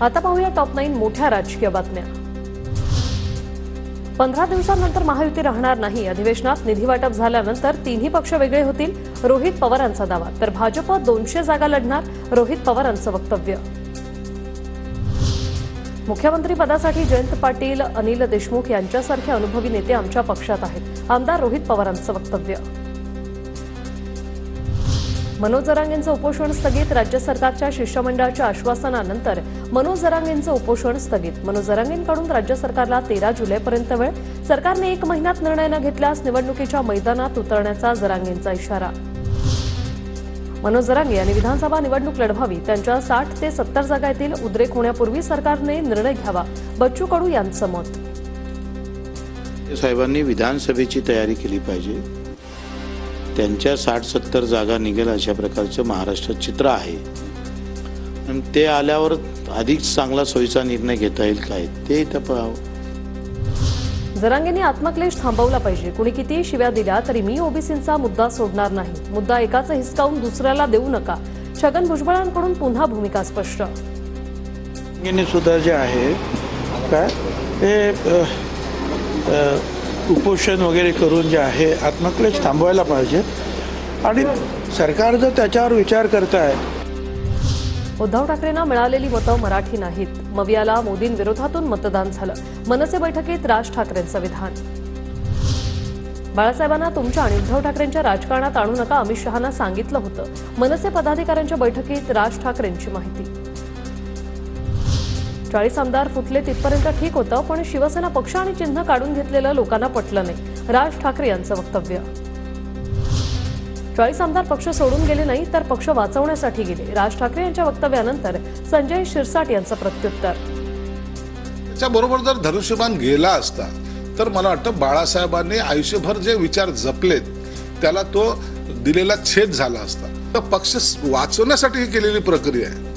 आता पाहूया टॉप 9 मोठ्या राजकीय बातम्या। 15 दिवसांनंतर महायुती राहणार नाही। अधिवेशनात निधी वाटप झाल्यानंतर तिन्ही पक्ष वेगळे होतील, रोहित पवारांचा दावा। तर भाजप 200 जागा लढणार, रोहित पवारांचं वक्तव्य। मुख्यमंत्री पदासाठी जयंत पाटील, अनिल देशमुख यांच्यासारखे अनुभवी नेते आमच्या पक्षात आहेत, आमदार रोहित पवारांचं वक्तव्य। मनोज जरांगेंचं उपोषण स्थगित, राज्य सरकारच्या शिष्टमंडळाच्या आश्वासनानंतर मनोज जरांगेंचं उपोषण स्थगित। मनोज जरांगेंकडून राज्य सरकारला 13 जुलैपर्यंत वेळ, सरकारने 1 महिन्यात निर्णय न घेतल्यास निवडणुकीच्या मैदानात उतरण्याचा जरांगेंचा इशारा। मनोज जरांगे यांनी विधानसभा निवडणूक लढवावी, त्यांच्या 60 ते 70 जागा येतील, उद्रेक होण्यापूर्वी सरकारने निर्णय घ्यावा, बच्चू कडू यांचं मत। साहेबांनी विधानसभेची तयारी केली पाहिजे, त्यांच्या 60-70 जागा निघेल अशा प्रकारचं महाराष्ट्रात चित्र आहे आणि ते आल्यावर अधिक चांगला सोयीचा निर्णय घेता येईल काय ते इथं पाहावं। जरांगेंनी आत्मक्लेश थांबवला पाहिजे, कुणी किती शिव्या दिल्या तरी मी ओबीसींचा मुद्दा सोडणार नाही, मुद्दा एकाचा हिसकावून दुसऱ्याला देऊ नका। छगन भुजबळांकडून पुन्हा भूमिका स्पष्ट। सुद्धा जे आहे काय ते उपोषण वगैरे करून जे आहे आत्मक्लेश थांबवायला पाहिजे आणि सरकार जर त्याच्यावर विचार करत आहे। उद्धव ठाकरेंना मिळालेली मतं मराठी नाहीत, मवियाला मोदींविरोधातून मतदान झालं, मनसे बैठकीत राज ठाकरेंचं विधान। बाळासाहेबांना तुमच्या आणि उद्धव ठाकरेंच्या राजकारणात आणू नका, अमित शहांना सांगितलं होतं, मनसे पदाधिकाऱ्यांच्या बैठकीत राज ठाकरेंची माहिती। 40 आमदार फुटले तिथपर्यंत ठीक होतं, पण शिवसेना पक्ष आणि चिन्ह काढून घेतलेलं लोकांना पटलं नाही, राज ठाकरे यांचं वक्तव्य। 40 आमदार पक्ष सोडून गेले नाही तर पक्ष वाचवण्यासाठी गेले, राज ठाकरे यांच्या वक्तव्यानंतर संजय शिरसाट यांचं प्रत्युत्तर। त्याच्याबरोबर जर धनुष्यबाण गेला असता तर मला वाटतं बाळासाहेबांनी आयुष्यभर जे विचार जपलेत त्याला तो दिलेला छेद झाला असता। तर पक्ष वाचवण्यासाठी ही केलेली प्रक्रिया आहे।